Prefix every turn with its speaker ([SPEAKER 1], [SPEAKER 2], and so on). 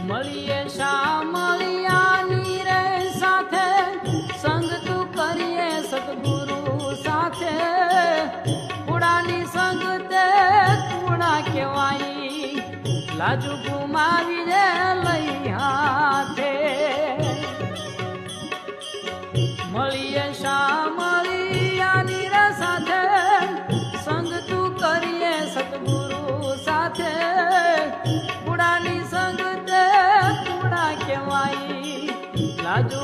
[SPEAKER 1] મળીએ શા મળિયાની રે સાથે, સંગ તું કરીએ સતગુરુ સાથે. કુડાની સંગ તે કુડા કહેવાય, લાજુ ગુમાવી રે લઈ હાથે. મળીએ શા મળિયાની રે સાથે, સંગ તું કરીએ સતગુરુ સાથે. કુડાની સંગ તે કુડા કહેવાય, લાજુ